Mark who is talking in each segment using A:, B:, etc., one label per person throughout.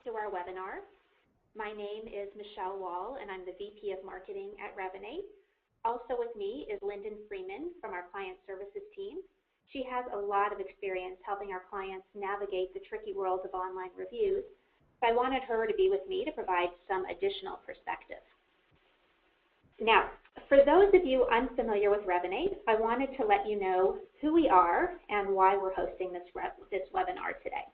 A: to our webinar. My name is Michelle Wohl, and I'm the VP of Marketing at Revinate. Also with me is Linden Freeman from our Client Services team. She has a lot of experience helping our clients navigate the tricky world of online reviews, so I wanted her to be with me to provide some additional perspective. Now, for those of you unfamiliar with Revinate, I wanted to let you know who we are and why we're hosting this webinar today.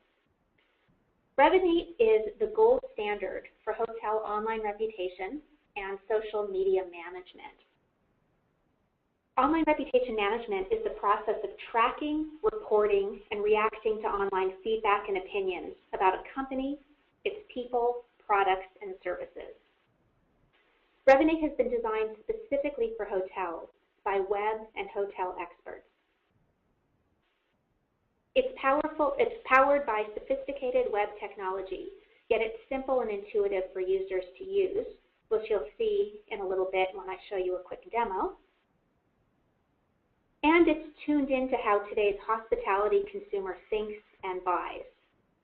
A: Revinate is the gold standard for hotel online reputation and social media management. Online reputation management is the process of tracking, reporting, and reacting to online feedback and opinions about a company, its people, products, and services. Revinate has been designed specifically for hotels by web and hotel experts. It's powered by sophisticated web technology, yet it's simple and intuitive for users to use, which you'll see in a little bit when I show you a quick demo. And it's tuned into how today's hospitality consumer thinks and buys.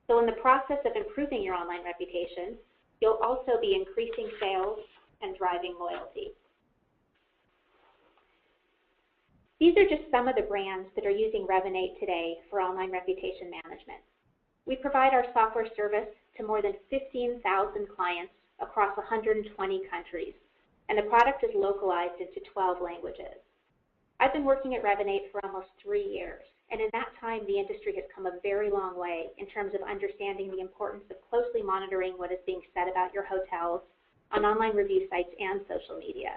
A: So in the process of improving your online reputation, you'll also be increasing sales and driving loyalty. These are just some of the brands that are using Revinate today for online reputation management. We provide our software service to more than 15,000 clients across 120 countries, and the product is localized into 12 languages. I've been working at Revinate for almost 3 years, and in that time, the industry has come a very long way in terms of understanding the importance of closely monitoring what is being said about your hotels on online review sites and social media.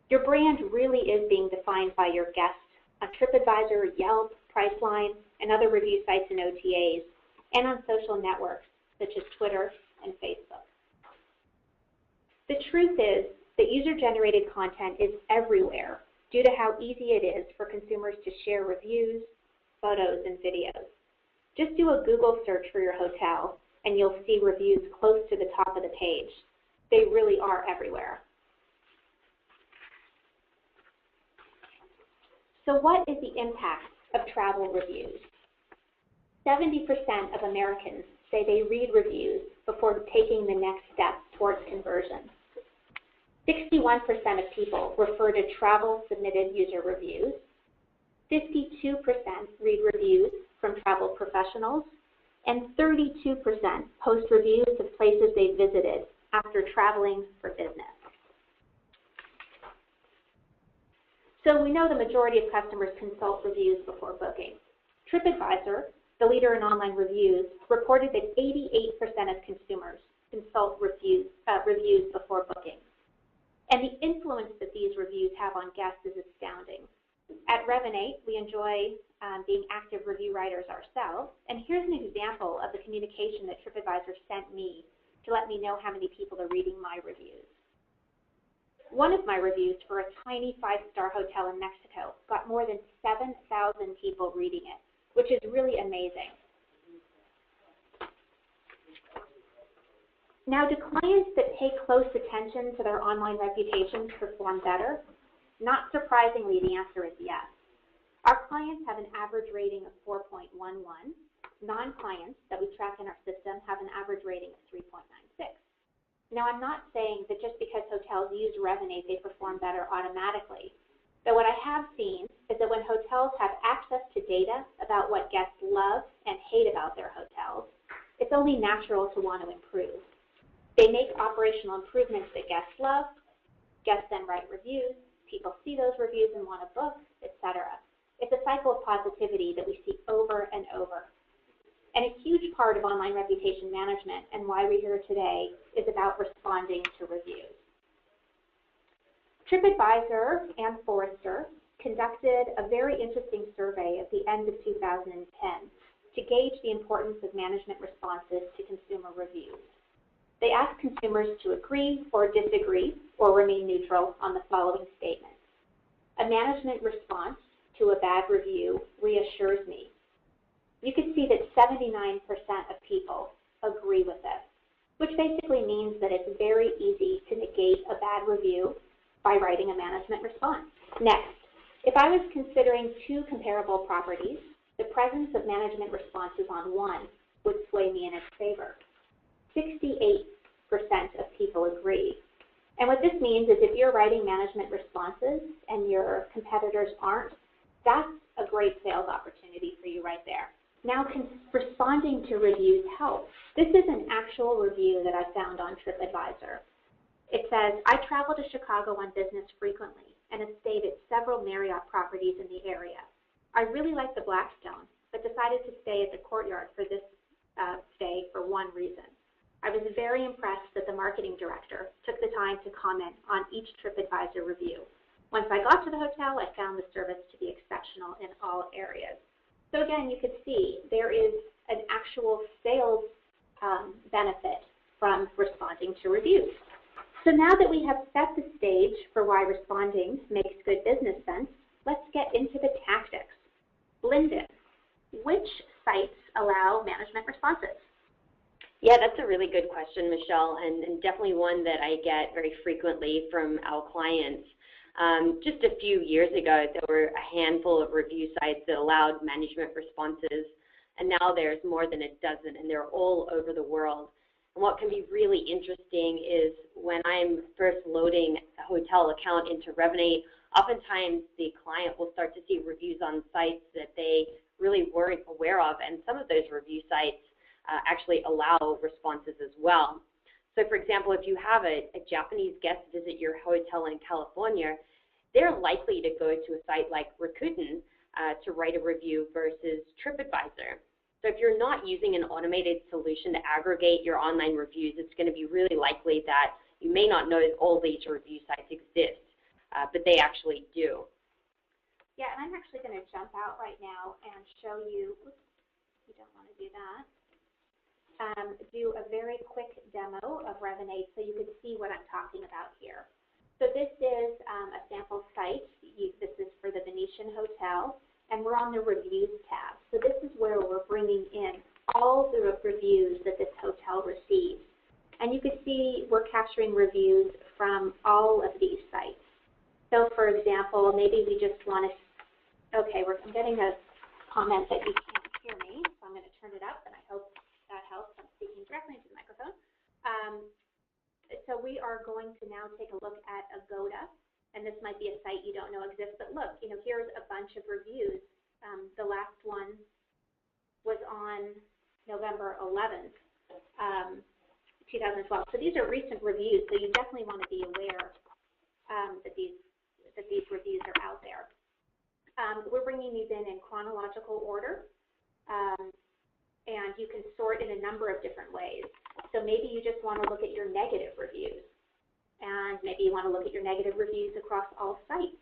A: Your brand really is being defined by your guests on TripAdvisor, Yelp, Priceline, and other review sites and OTAs, and on social networks such as Twitter and Facebook. The truth is that user-generated content is everywhere due to how easy it is for consumers to share reviews, photos, and videos. Just do a Google search for your hotel, and you'll see reviews close to the top of the page. They really are everywhere. So what is the impact of travel reviews? 70% of Americans say they read reviews before taking the next step towards conversion. 61% of people refer to travel-submitted user reviews. 52% read reviews from travel professionals, and 32% post reviews of places they visited after traveling for business. So we know the majority of customers consult reviews before booking. TripAdvisor, the leader in online reviews, reported that 88% of consumers consult reviews before booking. And the influence that these reviews have on guests is astounding. At Revinate, we enjoy being active review writers ourselves, and here's an example of the communication that TripAdvisor sent me to let me know how many people are reading my reviews. One of my reviews for a tiny 5-star hotel in Mexico got more than 7,000 people reading it, which is really amazing. Now, do clients that pay close attention to their online reputations perform better? Not surprisingly, the answer is yes. Our clients have an average rating of 4.11. Non-clients that we track in our system have an average rating of 3.96. Now, I'm not saying that just because hotels use Revinate, they perform better automatically. But what I have seen is that when hotels have access to data about what guests love and hate about their hotels, it's only natural to want to improve. They make operational improvements that guests love, guests then write reviews, people see those reviews and want to book, etc. It's a cycle of positivity that we see over and over. And a huge part of online reputation management and why we're here today is about responding to reviews. TripAdvisor and Forrester conducted a very interesting survey at the end of 2010 to gauge the importance of management responses to consumer reviews. They asked consumers to agree or disagree or remain neutral on the following statements. A management response to a bad review reassures me. You can see that 79% of people agree with this, which basically means that it's very easy to negate a bad review by writing a management response. Next, if I was considering two comparable properties, the presence of management responses on one would sway me in its favor. 68% of people agree. And what this means is if you're writing management responses and your competitors aren't, that's a great sales opportunity for you right there. Now, responding to reviews helps. This is an actual review that I found on TripAdvisor. It says, I travel to Chicago on business frequently and have stayed at several Marriott properties in the area. I really like the Blackstone, but decided to stay at the Courtyard for this stay for one reason. I was very impressed that the marketing director took the time to comment on each TripAdvisor review. Once I got to the hotel, I found the service to be exceptional in all areas. So again, you could see there is an actual sales benefit from responding to reviews. So now that we have set the stage for why responding makes good business sense, let's get into the tactics. Linden, which sites allow management responses?
B: Yeah, that's a really good question, Michelle, and definitely one that I get very frequently from our clients. Just a few years ago, there were a handful of review sites that allowed management responses, and now there's more than a dozen, and they're all over the world. And what can be really interesting is when I'm first loading a hotel account into Revinate, oftentimes the client will start to see reviews on sites that they really weren't aware of, and some of those review sites actually allow responses as well. So for example, if you have a Japanese guest visit your hotel in California, they're likely to go to a site like Rakuten to write a review versus TripAdvisor. So if you're not using an automated solution to aggregate your online reviews, it's going to be really likely that you may not know that all these review sites exist, but they actually do.
A: Yeah, and I'm actually going to jump out right now and show you, oops, you don't want to do that. Do a very quick demo of Revinate so you can see what I'm talking about here. So this is a sample site. This is for the Venetian Hotel, and we're on the Reviews tab. So this is where we're bringing in all the reviews that this hotel receives. And you can see we're capturing reviews from all of these sites. So for example, maybe we just want to, okay, I'm getting a comment that you can't hear me, so I'm going to turn it up, and I hope that helps. I'm speaking directly into the microphone. So we are going to now take a look at Agoda, and this might be a site you don't know exists, but look, here's a bunch of reviews. The last one was on November 11th, 2012. So these are recent reviews, so you definitely want to be aware that these reviews are out there. We're bringing these in chronological order. And you can sort in a number of different ways. So maybe you just want to look at your negative reviews. And maybe you want to look at your negative reviews across all sites.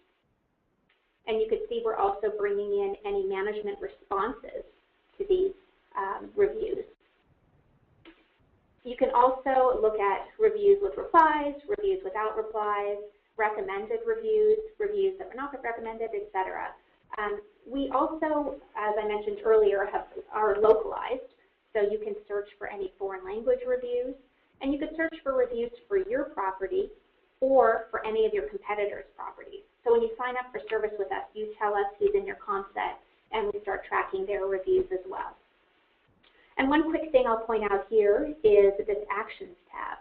A: And you can see we're also bringing in any management responses to these reviews. You can also look at reviews with replies, reviews without replies, recommended reviews, reviews that were not recommended, etc. We also, as I mentioned earlier, are localized, so you can search for any foreign language reviews, and you can search for reviews for your property or for any of your competitors' properties. So when you sign up for service with us, you tell us who's in your comp set, and we start tracking their reviews as well. And one quick thing I'll point out here is this Actions tab.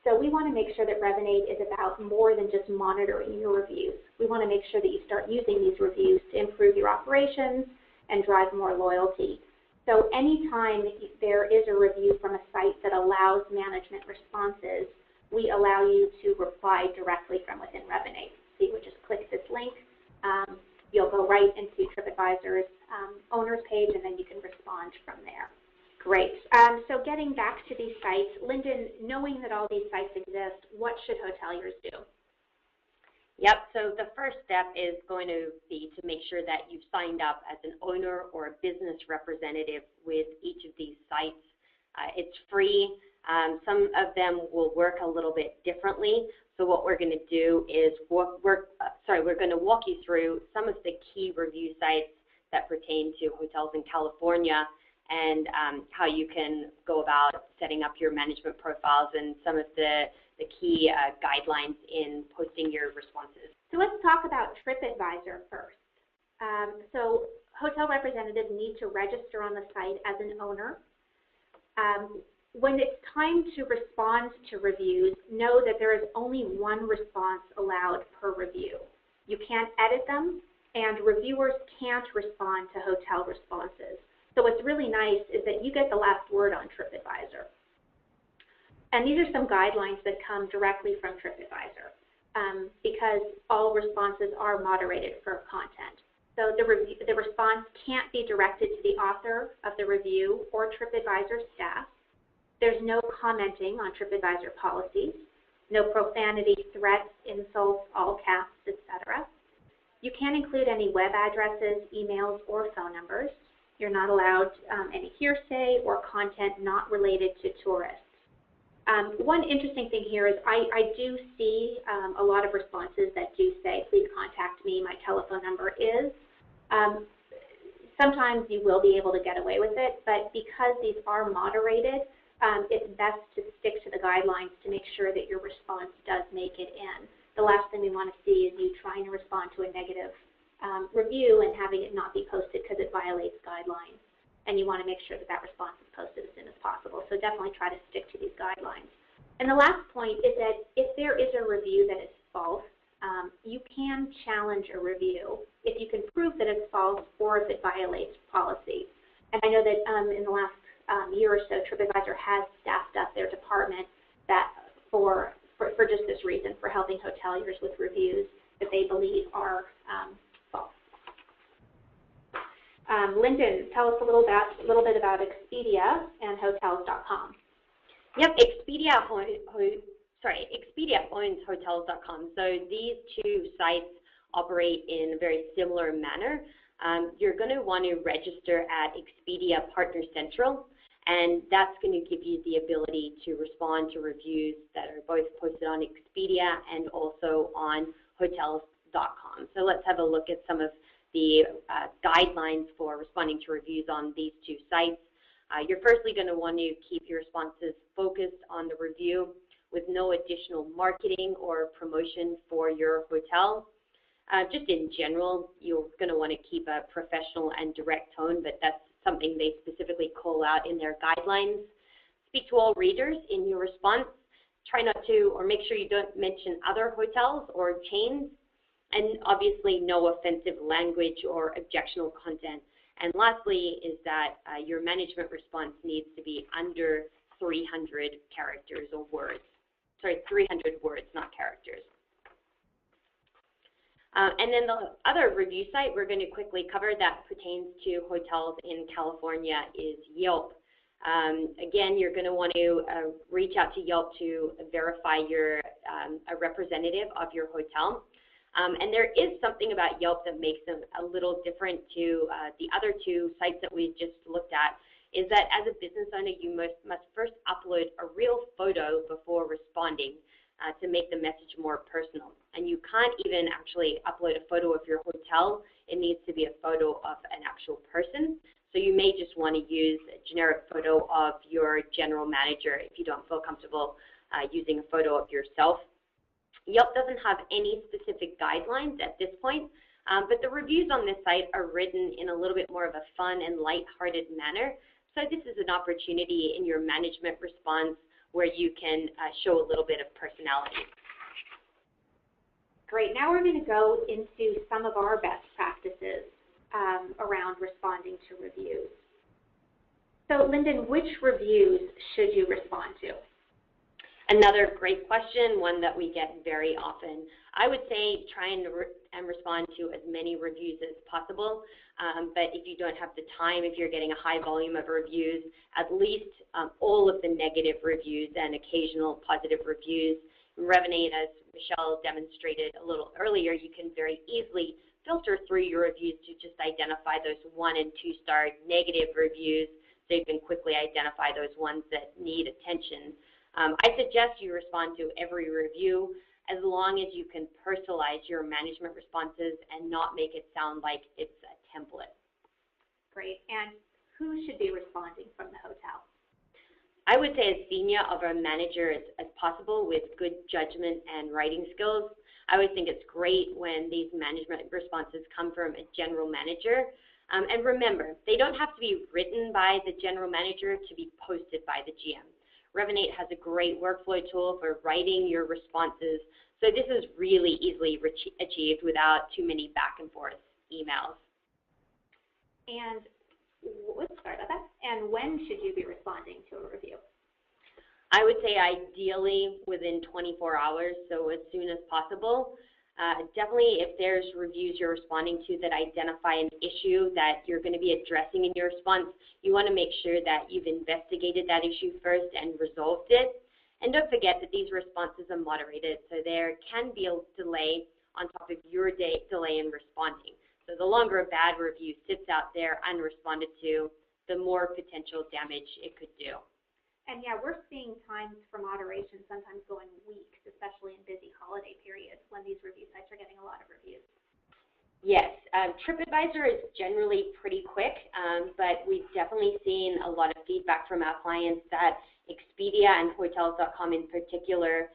A: So we want to make sure that Revinate is about more than just monitoring your reviews. We want to make sure that you start using these reviews to improve your operations and drive more loyalty. So anytime there is a review from a site that allows management responses, we allow you to reply directly from within Revinate. So you would just click this link. You'll go right into TripAdvisor's owner's page, and then you can respond from there. Great. So getting back to these sites, Linden, knowing that all these sites exist, what should hoteliers do?
B: Yep, so the first step is going to be to make sure that you've signed up as an owner or a business representative with each of these sites. It's free. Some of them will work a little bit differently. So what we're going to do is we're going to walk you through some of the key review sites that pertain to hotels in California, and how you can go about setting up your management profiles and some of the key guidelines in posting your responses.
A: So let's talk about TripAdvisor first. So hotel representatives need to register on the site as an owner. When it's time to respond to reviews, know that there is only one response allowed per review. You can't edit them, and reviewers can't respond to hotel responses. So what's really nice is that you get the last word on TripAdvisor. And these are some guidelines that come directly from TripAdvisor because all responses are moderated for content. So the response can't be directed to the author of the review or TripAdvisor staff. There's no commenting on TripAdvisor policies, no profanity, threats, insults, all caps, etc. You can't include any web addresses, emails, or phone numbers. You're not allowed any hearsay or content not related to tourists. One interesting thing here is I do see a lot of responses that do say, please contact me, my telephone number is. Sometimes you will be able to get away with it, but because these are moderated, it's best to stick to the guidelines to make sure that your response does make it in. The last thing we want to see is you trying to respond to a negative review and having it not be posted because it violates guidelines. And you want to make sure that that response is posted as soon as possible. So definitely try to stick to these guidelines. And the last point is that if there is a review that is false, you can challenge a review if you can prove that it's false or if it violates policy. And I know that in the last year or so, TripAdvisor has staffed up their department that for just this reason, for helping hoteliers with reviews that they believe are false. Linden, tell us a little bit about Expedia and Hotels.com.
B: Yep, Expedia owns Hotels.com. So these two sites operate in a very similar manner. You're going to want to register at Expedia Partner Central, and that's going to give you the ability to respond to reviews that are both posted on Expedia and also on Hotels.com. So let's have a look at some of the guidelines for responding to reviews on these two sites. You're firstly going to want to keep your responses focused on the review with no additional marketing or promotion for your hotel. Just in general, you're going to want to keep a professional and direct tone, but that's something they specifically call out in their guidelines. Speak to all readers in your response. Try not to, or make sure you don't mention other hotels or chains. And obviously no offensive language or objectionable content. And lastly is that your management response needs to be under 300 characters or words. Sorry, 300 words, not characters. And then the other review site we're going to quickly cover that pertains to hotels in California is Yelp. Again, you're going to want to reach out to Yelp to verify you're a representative of your hotel. And there is something about Yelp that makes them a little different to the other two sites that we just looked at, is that as a business owner, you must first upload a real photo before responding to make the message more personal. And you can't even actually upload a photo of your hotel. It needs to be a photo of an actual person. So you may just want to use a generic photo of your general manager if you don't feel comfortable using a photo of yourself. Yelp doesn't have any specific guidelines at this point, but the reviews on this site are written in a little bit more of a fun and lighthearted manner. So this is an opportunity in your management response where you can show a little bit of personality.
A: Great. Now we're going to go into some of our best practices around responding to reviews. So Linden, which reviews should you respond to?
B: Another great question, one that we get very often. I would say try and respond to as many reviews as possible, but if you don't have the time, if you're getting a high volume of reviews, at least all of the negative reviews and occasional positive reviews. In Revinate, as Michelle demonstrated a little earlier, you can very easily filter through your reviews to just identify those 1- and 2-star negative reviews, so you can quickly identify those ones that need attention. I suggest you respond to every review as long as you can personalize your management responses and not make it sound like it's a template.
A: Great. And who should be responding from the hotel?
B: I would say as senior of a manager as possible with good judgment and writing skills. I always think it's great when these management responses come from a general manager. And remember, they don't have to be written by the general manager to be posted by the GM. Revinate has a great workflow tool for writing your responses. So this is really easily achieved without too many back and forth emails.
A: And sorry about that. And when should you be responding to a review?
B: I would say ideally within 24 hours, so as soon as possible. Definitely if there's reviews you're responding to that identify an issue that you're going to be addressing in your response, you want to make sure that you've investigated that issue first and resolved it. And don't forget that these responses are moderated, so there can be a delay on top of your delay in responding. So the longer a bad review sits out there unresponded to, the more potential damage it could do.
A: And yeah, we're seeing times for moderation sometimes going weeks, especially in busy holiday periods when these review sites are getting a lot of reviews.
B: Yes, TripAdvisor is generally pretty quick, but we've definitely seen a lot of feedback from our clients that Expedia and Hotels.com in particular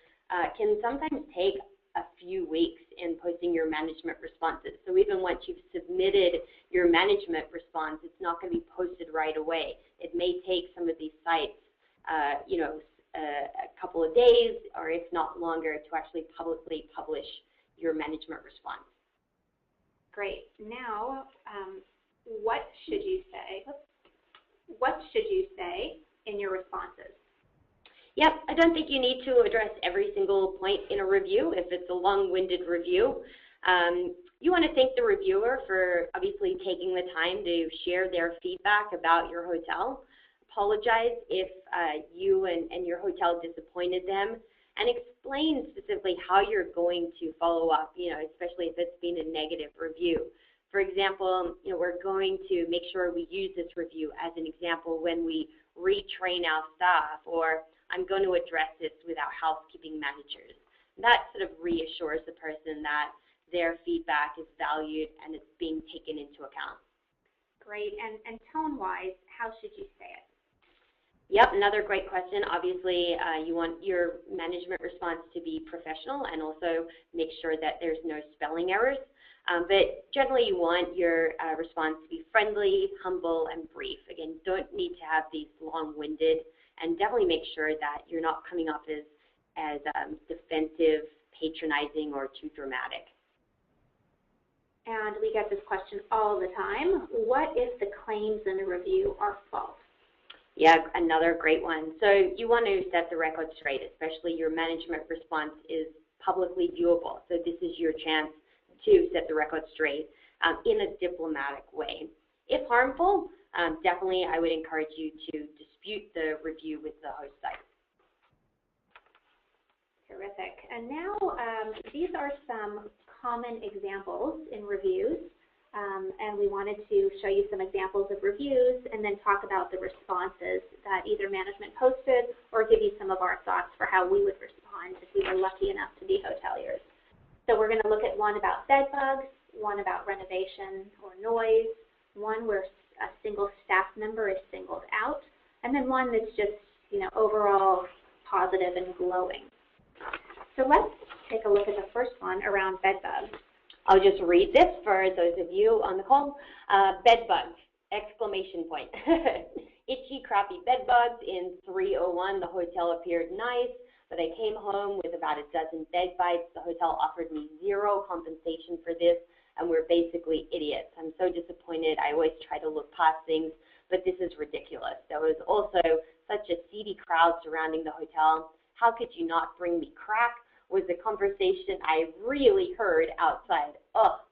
B: can sometimes take a few weeks in posting your management responses. So even once you've submitted your management response, it's not going to be posted right away. It may take some of these sites a couple of days, or if not longer, to actually publicly publish your management response.
A: Great. Now, what should you say? What should you say in your responses?
B: Yep, I don't think you need to address every single point in a review if it's a long-winded review. You want to thank the reviewer for obviously taking the time to share their feedback about your hotel. Apologize if you and your hotel disappointed them, and explain specifically how you're going to follow up, especially if it's been a negative review. For example, we're going to make sure we use this review as an example when we retrain our staff, or I'm going to address this with our housekeeping managers. That sort of reassures the person that their feedback is valued and it's being taken into account.
A: Great. And tone-wise, how should you say it?
B: Yep, another great question. Obviously, you want your management response to be professional and also make sure that there's no spelling errors. But generally, you want your response to be friendly, humble, and brief. Again, don't need to have these long-winded, and definitely make sure that you're not coming off as defensive, patronizing, or too dramatic.
A: And we get this question all the time. What if the claims in the review are false?
B: Yeah, another great one. So you want to set the record straight, especially your management response is publicly viewable. So this is your chance to set the record straight in a diplomatic way. If harmful, definitely I would encourage you to dispute the review with the host site.
A: Terrific. And now these are some common examples in reviews. And we wanted to show you some examples of reviews and then talk about the responses that either management posted or give you some of our thoughts for how we would respond if we were lucky enough to be hoteliers. So we're going to look at one about bed bugs, one about renovation or noise, one where a single staff member is singled out, and then one that's just, overall positive and glowing. So let's take a look at the first one around bed bugs.
B: I'll just read this for those of you on the call. Bed bugs, exclamation point. Itchy, crappy bed bugs in 301. The hotel appeared nice, but I came home with about a dozen bed bites. The hotel offered me zero compensation for this, and we're basically idiots. I'm so disappointed. I always try to look past things, but this is ridiculous. There was also such a seedy crowd surrounding the hotel. How could you not bring me crack? Was the conversation I really heard outside. Ugh.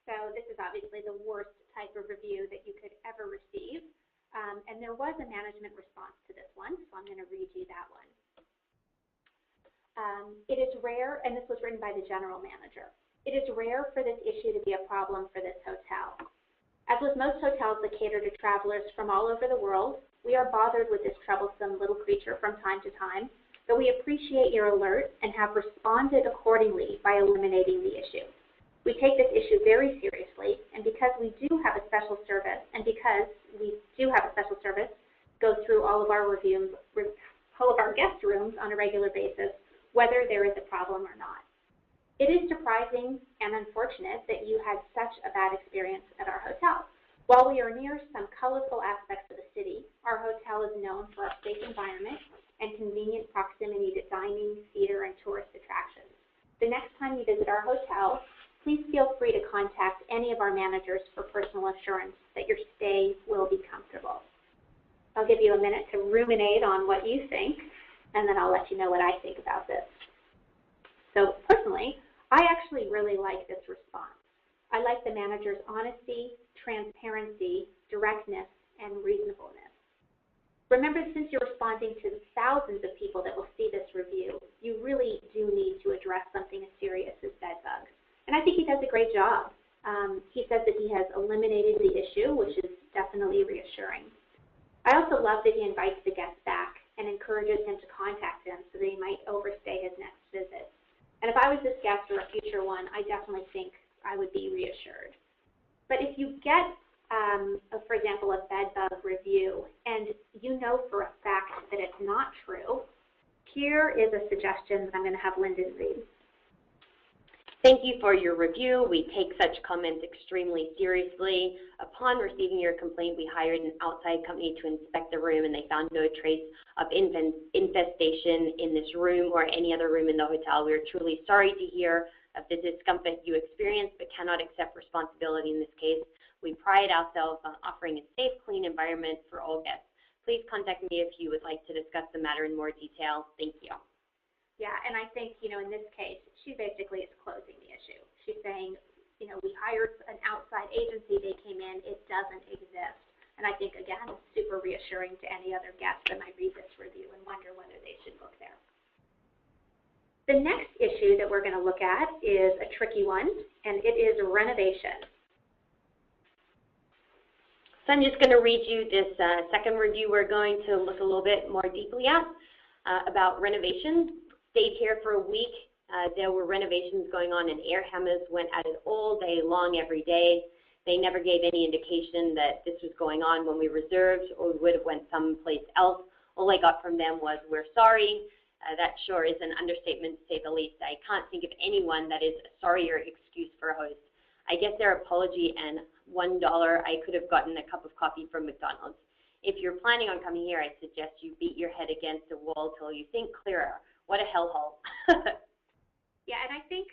A: So this is obviously the worst type of review that you could ever receive. And there was a management response to this one, so I'm going to read you that one. It is rare, and this was written by the general manager, it is rare for this issue to be a problem for this hotel. As with most hotels that cater to travelers from all over the world, we are bothered with this troublesome little creature from time to time, but we appreciate your alert and have responded accordingly by eliminating the issue. We take this issue very seriously, and because we do have a special service, go through all of our reviews, all of our guest rooms on a regular basis, whether there is a problem or not. It is surprising and unfortunate that you had such a bad experience at our hotel. While we are near some colorful aspects of the city, our hotel is known for our safe environment and convenient proximity to dining, theater, and tourist attractions. The next time you visit our hotel, please feel free to contact any of our managers for personal assurance that your stay will be comfortable. I'll give you a minute to ruminate on what you think, and then I'll let you know what I think about this. So personally, I actually really like this response. I like the manager's honesty, transparency, directness, and reasonableness. Remember, since you're responding to the thousands of people that will see this review, you really do need to address something as serious as bed bugs. And I think he does a great job. He says that he has eliminated the issue, which is definitely reassuring. I also love that he invites the guest back and encourages him to contact him so that he might overstay his next visit. And if I was this guest or a future one, I definitely think I would be reassured. But if you get, for example, a bed bug review and you know for a fact that it's not true, here is a suggestion that I'm going to have Linden read.
B: Thank you for your review. We take such comments extremely seriously. Upon receiving your complaint, we hired an outside company to inspect the room, and they found no trace of infestation in this room or any other room in the hotel. We are truly sorry to hear of the discomfort you experienced, but cannot accept responsibility in this case. We pride ourselves on offering a safe, clean environment for all guests. Please contact me if you would like to discuss the matter in more detail. Thank you.
A: Yeah, and I think, in this case, she basically is closing the issue. She's saying, we hired an outside agency, they came in, it doesn't exist. And I think, again, it's super reassuring to any other guest that might read this review and wonder whether they should book there. The next issue that we're going to look at is a tricky one, and it is renovation.
B: So I'm just going to read you this second review we're going to look a little bit more deeply at about renovation. Stayed here for a week. There were renovations going on, and air hammers went at it all day long, every day. They never gave any indication that this was going on when we reserved, or we would have went someplace else. All I got from them was, "We're sorry." That sure is an understatement, to say the least. I can't think of anyone that is a sorrier excuse for a host. I guess their apology and $1 I could have gotten a cup of coffee from McDonald's. If you're planning on coming here, I suggest you beat your head against a wall till you think clearer. What a hellhole.
A: Yeah, and I think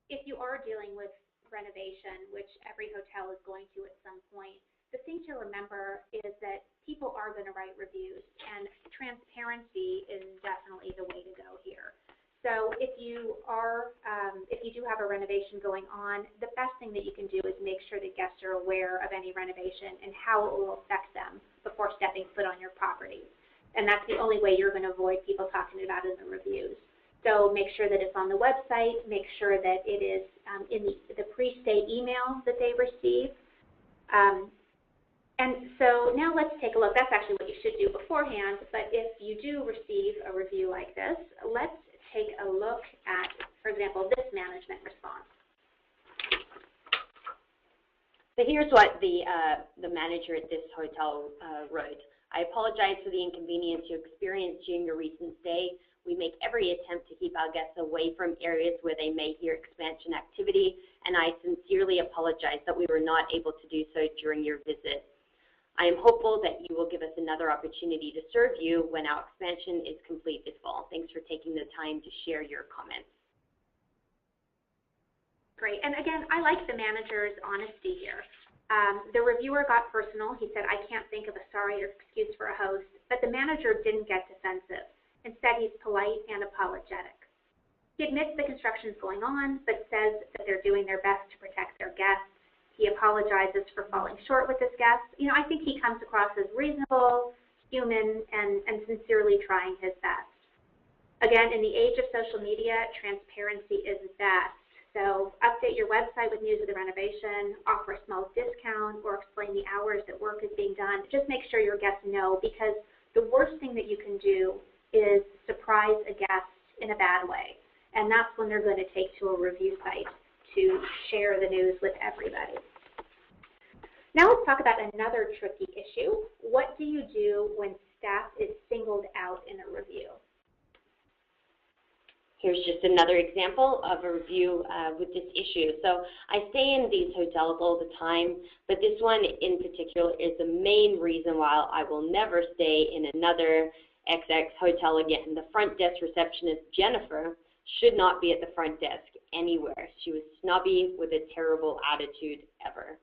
A: if you are dealing with renovation, which every hotel is going to at some point, the thing to remember is that people are going to write reviews, and transparency is definitely the way to go here. So if you do have a renovation going on, the best thing that you can do is make sure that guests are aware of any renovation and how it will affect them before stepping foot on your property. And that's the only way you're going to avoid people talking about it in the reviews. So make sure that it's on the website, make sure that it is in the pre-stay email that they receive. And so now let's take a look. That's actually what you should do beforehand, but if you do receive a review like this, let's take a look at, for example, this management response.
B: So here's what the manager at this hotel wrote. I apologize for the inconvenience you experienced during your recent stay. We make every attempt to keep our guests away from areas where they may hear expansion activity, and I sincerely apologize that we were not able to do so during your visit. I am hopeful that you will give us another opportunity to serve you when our expansion is complete this fall. Thanks for taking the time to share your comments.
A: Great, and again, I like the manager's honesty here. The reviewer got personal. He said, I can't think of a sorry or excuse for a host, but the manager didn't get defensive. Instead, he's polite and apologetic. He admits the construction is going on, but says that they're doing their best to protect their guests. He apologizes for falling short with his guests. I think he comes across as reasonable, human, and sincerely trying his best. Again, in the age of social media, transparency is best. So update your website with news of the renovation, offer a small discount, or explain the hours that work is being done. Just make sure your guests know, because the worst thing that you can do is surprise a guest in a bad way. And that's when they're going to take to a review site to share the news with everybody. Now let's talk about another tricky issue. What do you do when staff is singled out in a review?
B: Here's just another example of a review with this issue. So I stay in these hotels all the time, but this one in particular is the main reason why I will never stay in another XX hotel again. The front desk receptionist, Jennifer, should not be at the front desk anywhere. She was snobby with a terrible attitude ever.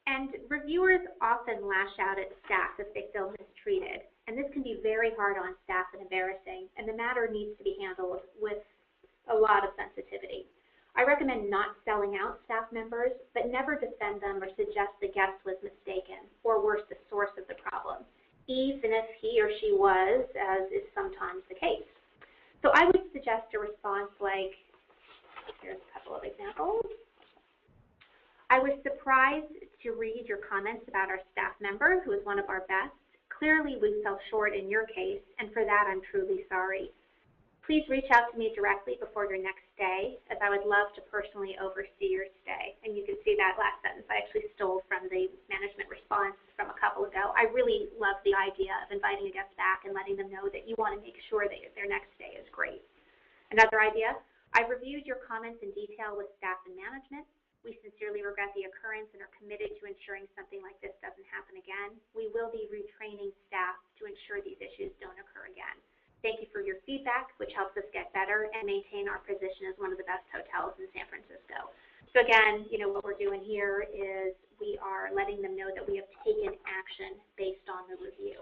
A: And reviewers often lash out at staff if they feel mistreated. And this can be very hard on staff and embarrassing, and the matter needs to be handled with a lot of sensitivity. I recommend not selling out staff members, but never defend them or suggest the guest was mistaken, or worse, the source of the problem, even if he or she was, as is sometimes the case. So I would suggest a response like, here's a couple of examples. I was surprised to read your comments about our staff member, who is one of our best. Clearly, we fell short in your case, and for that, I'm truly sorry. Please reach out to me directly before your next stay, as I would love to personally oversee your stay. And you can see that last sentence I actually stole from the management response from a couple ago. I really love the idea of inviting a guest back and letting them know that you want to make sure that their next stay is great. Another idea, I reviewed your comments in detail with staff and management. We sincerely regret the occurrence and are committed to ensuring something like this doesn't happen again. We will be retraining staff to ensure these issues don't occur again. Thank you for your feedback, which helps us get better and maintain our position as one of the best hotels in San Francisco. So again, what we're doing here is we are letting them know that we have taken action based on the review.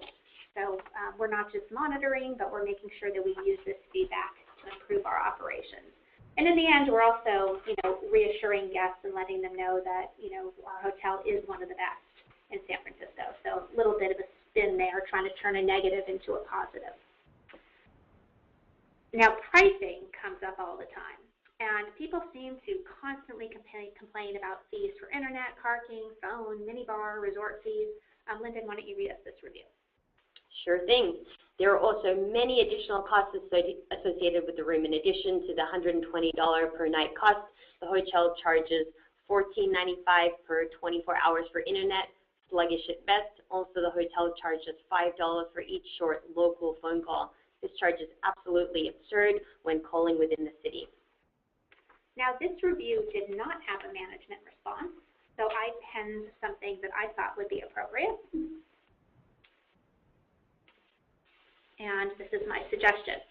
A: So we're not just monitoring, but we're making sure that we use this feedback to improve our operations. And in the end, we're also, reassuring guests and letting them know that, our hotel is one of the best in San Francisco. So a little bit of a spin there, trying to turn a negative into a positive. Now, pricing comes up all the time, and people seem to constantly complain about fees for internet, parking, phone, minibar, resort fees. Linden, why don't you read us this review?
B: Sure thing. There are also many additional costs associated with the room. In addition to the $120 per night cost, the hotel charges $14.95 per 24 hours for internet, sluggish at best. Also, the hotel charges $5 for each short local phone call. This charge is absolutely absurd when calling within the city.
A: Now, this review did not have a management response, so I penned something that I thought would be appropriate. And this is my suggestion.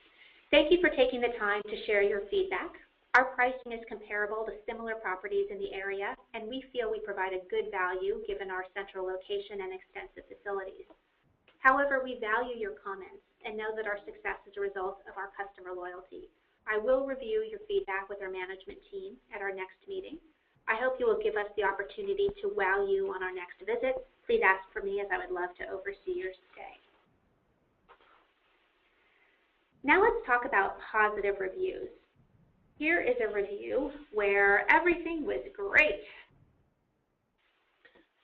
A: Thank you for taking the time to share your feedback. Our pricing is comparable to similar properties in the area, and we feel we provide a good value given our central location and extensive facilities. However, we value your comments and know that our success is a result of our customer loyalty. I will review your feedback with our management team at our next meeting. I hope you will give us the opportunity to wow you on our next visit. Please ask for me, as I would love to oversee your stay. Now let's talk about positive reviews. Here is a review where everything was great.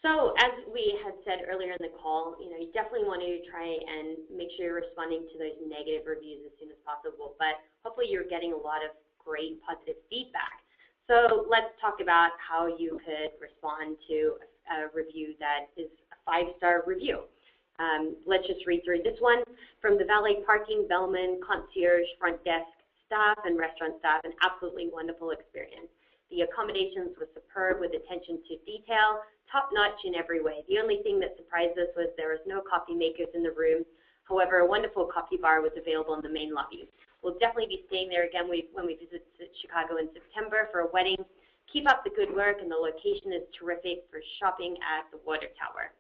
B: So as we had said earlier in the call, you definitely want to try and make sure you're responding to those negative reviews as soon as possible, but hopefully you're getting a lot of great positive feedback. So let's talk about how you could respond to a review that is a 5-star review. Let's just read through this one. From the valet parking, bellman, concierge, front desk staff, and restaurant staff, an absolutely wonderful experience. The accommodations were superb with attention to detail, top-notch in every way. The only thing that surprised us was there was no coffee makers in the room. However, a wonderful coffee bar was available in the main lobby. We'll definitely be staying there again when we visit Chicago in September for a wedding. Keep up the good work, and the location is terrific for shopping at the water tower.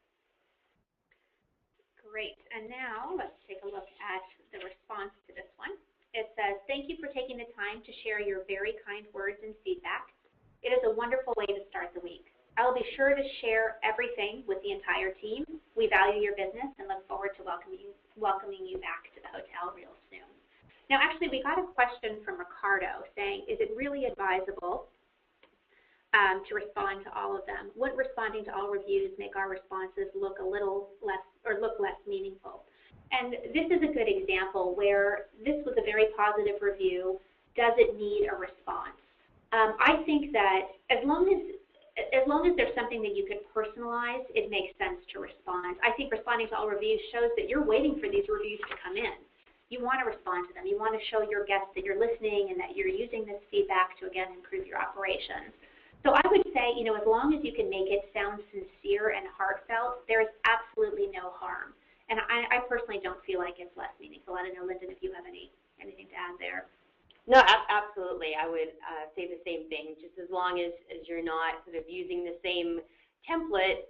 A: Great. And now let's take a look at the response to this one. It says, thank you for taking the time to share your very kind words and feedback. It is a wonderful way to start the week. I will be sure to share everything with the entire team. We value your business and look forward to welcoming you back to the hotel real soon. Now, actually, we got a question from Ricardo saying, is it really advisable to respond to all of them? Would responding to all reviews make our responses look a little less or look less meaningful? And this is a good example where this was a very positive review. Does it need a response? I think that as long as there's something that you can personalize, it makes sense to respond. I think responding to all reviews shows that you're waiting for these reviews to come in. you want to respond to them. You want to show your guests that you're listening and that you're using this feedback to, again, improve your operations. So I would say, you know, as long as you can make it sound sincere and heartfelt, there is absolutely no harm. And I personally don't feel like it's less meaningful. I don't know, Linden, if you have anything to add there.
B: No, absolutely. I would say the same thing. Just as long as you're not sort of using the same template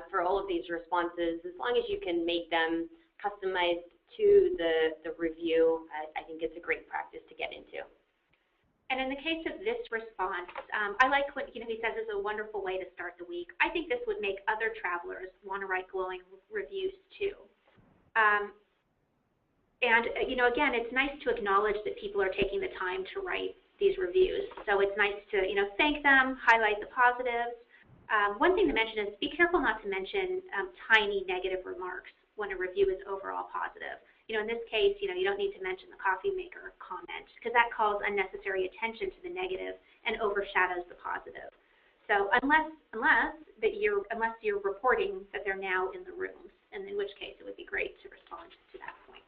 B: for all of these responses, as long as you can make them customized to the review, I think it's a great practice to get into.
A: And in the case of this response, I like what he says is a wonderful way to start the week. I think this would make other travelers want to write glowing reviews too. And again, it's nice to acknowledge that people are taking the time to write these reviews. So it's nice to thank them, highlight the positives. One thing to mention is be careful not to mention tiny negative remarks when a review is overall positive. In this case, you don't need to mention the coffee maker comment because that calls unnecessary attention to the negative and overshadows the positive. So unless you're reporting that they're now in the rooms, and in which case it would be great to respond to that point.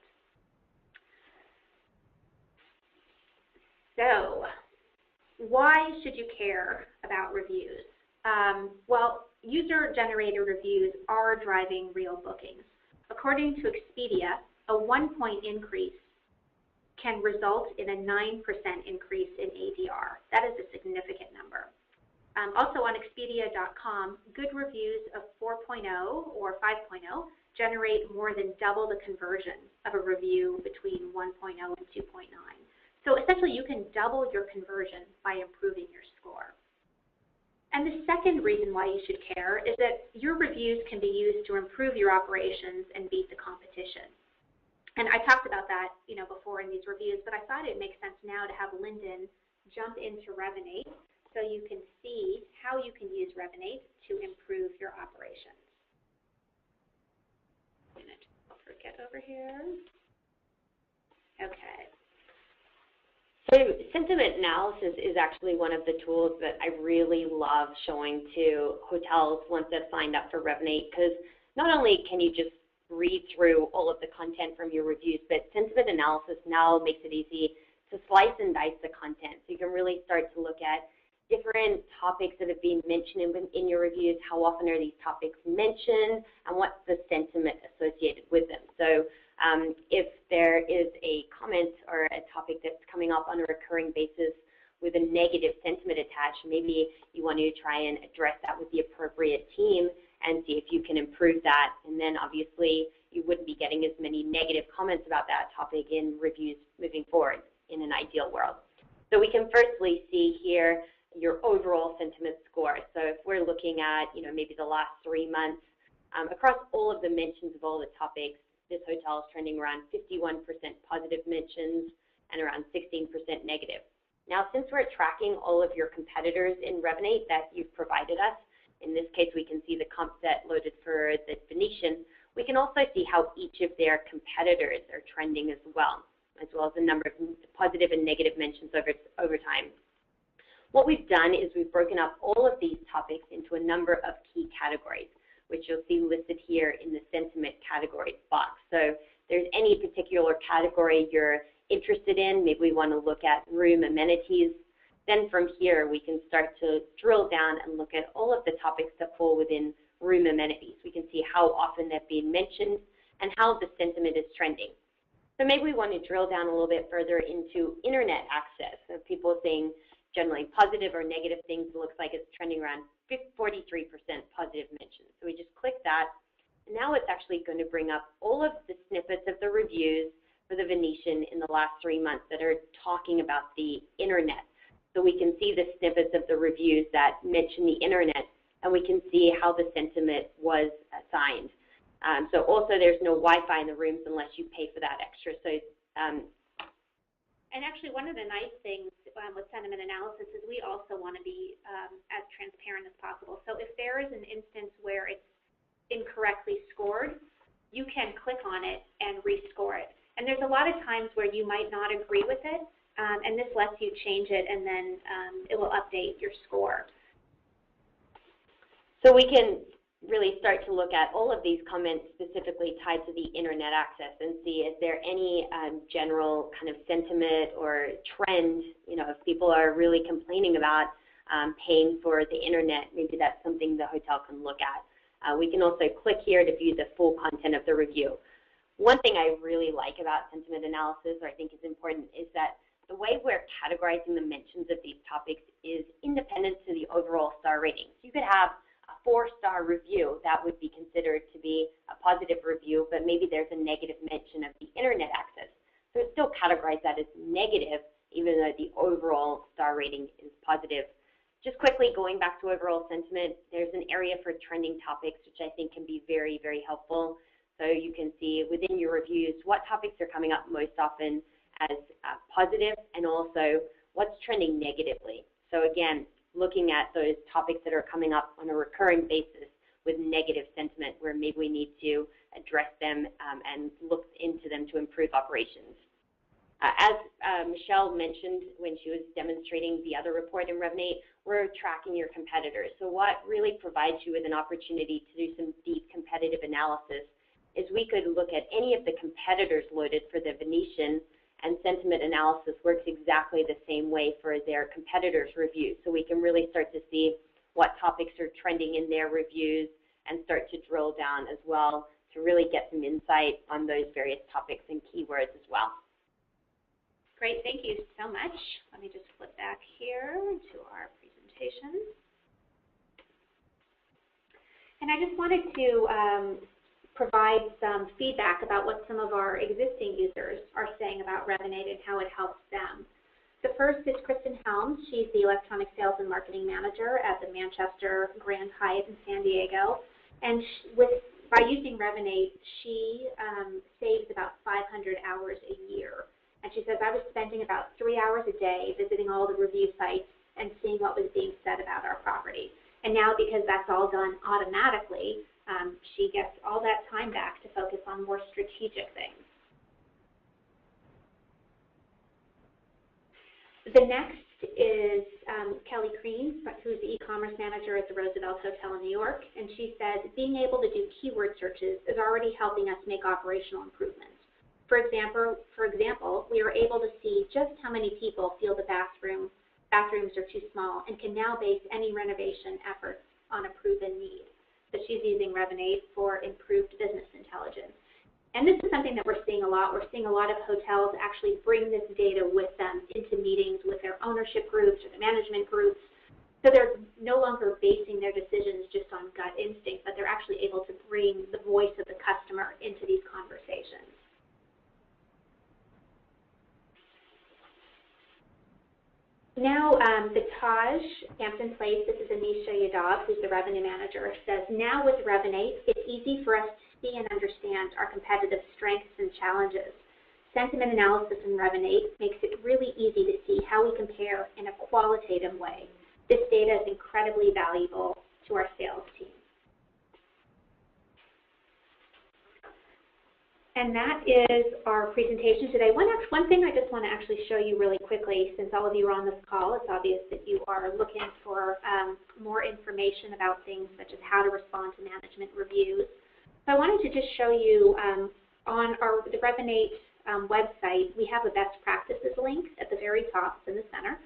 A: So why should you care about reviews? Well, user-generated reviews are driving real bookings. According to Expedia, a 1-point increase can result in a 9% increase in ADR. That is a significant number. Also on Expedia.com, good reviews of 4.0 or 5.0 generate more than double the conversion of a review between 1.0 and 2.9. So essentially you can double your conversion by improving your score. And the second reason why you should care is that your reviews can be used to improve your operations and beat the competition. And I talked about that, before in these reviews, but I thought it makes sense now to have Linden jump into Revinate so you can see how you can use Revinate to improve your operations. I'm going to get over here. Okay.
B: So sentiment analysis is actually one of the tools that I really love showing to hotels once they've signed up for Revinate, because not only can you just read through all of the content from your reviews, but sentiment analysis now makes it easy to slice and dice the content. So you can really start to look at different topics that have been mentioned in your reviews, how often are these topics mentioned, and what's the sentiment associated with them. So if there is a comment or a topic that's coming up on a recurring basis with a negative sentiment attached, maybe you want to try and address that with the appropriate team and see if you can improve that. And then obviously you wouldn't be getting as many negative comments about that topic in reviews moving forward in an ideal world. So we can firstly see here your overall sentiment score. So if we're looking at, maybe the last 3 months, across all of the mentions of all the topics, this hotel is trending around 51% positive mentions and around 16% negative. Now, since we're tracking all of your competitors in Revinate that you've provided us, in this case, we can see the comp set loaded for the Venetian. We can also see how each of their competitors are trending as well as the number of positive and negative mentions over time. What we've done is we've broken up all of these topics into a number of key categories, which you'll see listed here in the sentiment categories box. So if there's any particular category you're interested in, maybe we want to look at room amenities, then from here we can start to drill down and look at all of the topics that fall within room amenities. We can see how often they've been mentioned and how the sentiment is trending. So maybe we want to drill down a little bit further into internet access. So people saying generally positive or negative things, it looks like it's trending around 43% positive mentions. So we just click that, and now it's actually going to bring up all of the snippets of the reviews for the Venetian in the last 3 months that are talking about the internet. So we can see the snippets of the reviews that mention the internet, and we can see how the sentiment was assigned. So also there's no Wi-Fi in the rooms unless you pay for that extra. So
A: and actually, one of the nice things with sentiment analysis is we also want to be as transparent as possible. So if there is an instance where it's incorrectly scored, you can click on it and rescore it. And there's a lot of times where you might not agree with it, and this lets you change it, and then it will update your score.
B: So we can really start to look at all of these comments specifically tied to the internet access and see is there any general kind of sentiment or trend, you know, if people are really complaining about paying for the internet, maybe that's something the hotel can look at. We can also click here to view the full content of the review. One thing I really like about sentiment analysis, or I think is important, is that the way we're categorizing the mentions of these topics is independent to the overall star rating. So you could have a 4-star review that would be considered to be a positive review, but maybe there's a negative mention of the internet access. So it's still categorized that as negative, even though the overall star rating is positive. Just quickly going back to overall sentiment, there's an area for trending topics, which I think can be very, very helpful. So you can see within your reviews what topics are coming up most often as positive, and also what's trending negatively. So again, looking at those topics that are coming up on a recurring basis with negative sentiment, where maybe we need to address them and look into them to improve operations. As Michelle mentioned when she was demonstrating the other report in Revinate, we're tracking your competitors. So what really provides you with an opportunity to do some deep competitive analysis is we could look at any of the competitors loaded for the Venetian, and sentiment analysis works exactly the same way for their competitors' reviews. So we can really start to see what topics are trending in their reviews and start to drill down as well to really get some insight on those various topics and keywords as well.
A: Great, thank you so much. Let me just flip back here to our presentation. And I just wanted to provide some feedback about what some of our existing users are saying about Revinate and how it helps them. The first is Kristen Helms. She's the Electronic Sales and Marketing Manager at the Manchester Grand Hyatt in San Diego. And by using Revinate, she saves about 500 hours a year. And she says, I was spending about 3 hours a day visiting all the review sites and seeing what was being said about our property. And now, because that's all done automatically, she gets all that time back to focus on more strategic things. The next is Kelly Crean, who's the e-commerce manager at the Roosevelt Hotel in New York, and she said, being able to do keyword searches is already helping us make operational improvements. For example, we are able to see just how many people feel the bathrooms are too small and can now base any renovation efforts on a proven need. So she's using Revinate for improved business intelligence. And this is something that we're seeing a lot. We're seeing a lot of hotels actually bring this data with them into meetings with their ownership groups or the management groups. So they're no longer basing their decisions just on gut instinct, but they're actually able to bring the voice of the customer into these conversations. Now, the Taj Hampton Place, this is Anisha Yadav, who's the revenue manager, says, now with Revinate, it's easy for us to see and understand our competitive strengths and challenges. Sentiment analysis in Revinate makes it really easy to see how we compare in a qualitative way. This data is incredibly valuable to our sales team. And that is our presentation today. One thing I just want to actually show you really quickly, since all of you are on this call, it's obvious that you are looking for more information about things such as how to respond to management reviews. So I wanted to just show you on the Revinate website, we have a best practices link at the very top in the center,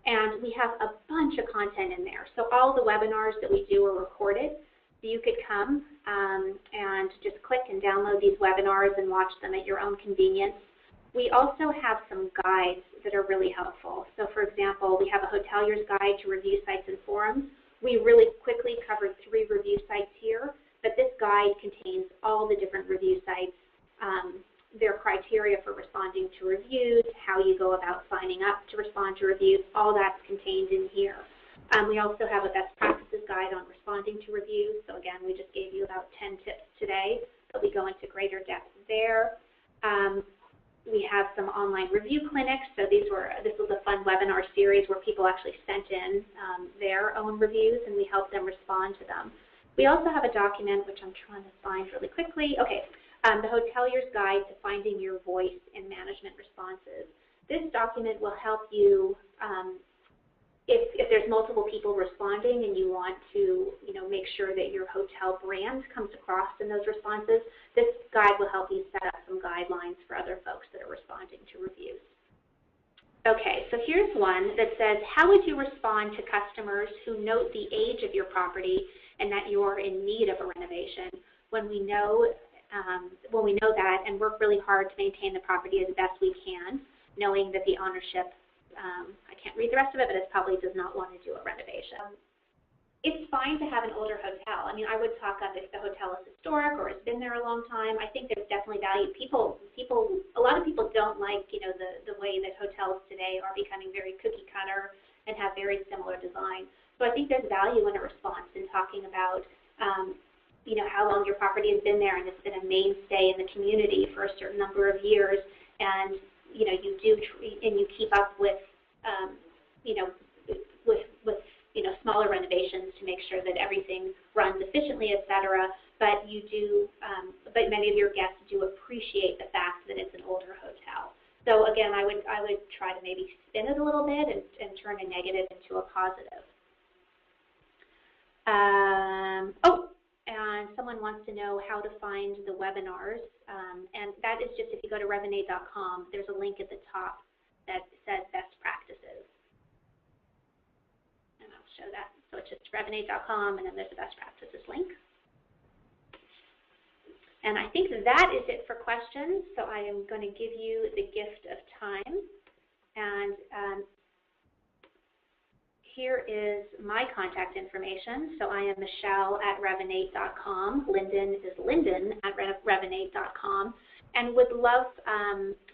A: and we have a bunch of content in there. So all the webinars that we do are recorded. So you could come and just click and download these webinars and watch them at your own convenience. We also have some guides that are really helpful. So for example, we have a hotelier's guide to review sites and forums. We really quickly covered 3 review sites here, but this guide contains all the different review sites, their criteria for responding to reviews, how you go about signing up to respond to reviews, all that's contained in here. We also have a best practices guide on responding to reviews. So again, we just gave you about 10 tips today, but we go into greater depth there. We have some online review clinics. So this was a fun webinar series where people actually sent in their own reviews, and we helped them respond to them. We also have a document, which I'm trying to find really quickly. Okay, the Hotelier's Guide to Finding Your Voice in Management Responses. This document will help you if there's multiple people responding and you want to, make sure that your hotel brand comes across in those responses, this guide will help you set up some guidelines for other folks that are responding to reviews. Okay, so here's one that says, how would you respond to customers who note the age of your property and that you're in need of a renovation when we know that and work really hard to maintain the property as best we can, knowing that the ownership, I can't read the rest of it, but it probably does not want to do a renovation. It's fine to have an older hotel. I mean, I would talk up if the hotel is historic or has been there a long time. I think there's definitely value. A lot of people don't like, the way that hotels today are becoming very cookie cutter and have very similar design. So I think there's value in a response in talking about, how long your property has been there and it's been a mainstay in the community for a certain number of years, and you keep up with, smaller renovations to make sure that everything runs efficiently, et cetera. But but many of your guests do appreciate the fact that it's an older hotel. So again, I would try to maybe spin it a little bit and turn a negative into a positive. And someone wants to know how to find the webinars, and that is just if you go to Revinate.com, there's a link at the top that says best practices. And I'll show that. So it's just Revinate.com, and then there's a best practices link. And I think that is it for questions. So I am going to give you the gift of time. And here is my contact information. So I am Michelle at Revinate.com. Linden is Linden at Revinate.com. And would love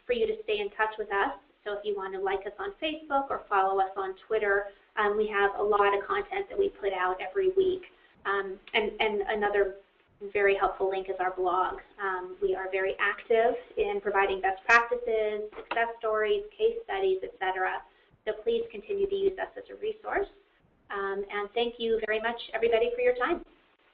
A: for you to stay in touch with us. So if you want to like us on Facebook or follow us on Twitter, we have a lot of content that we put out every week. And another very helpful link is our blog. We are very active in providing best practices, success stories, case studies, etc. So please continue to use us as a resource. And thank you very much, everybody, for your time.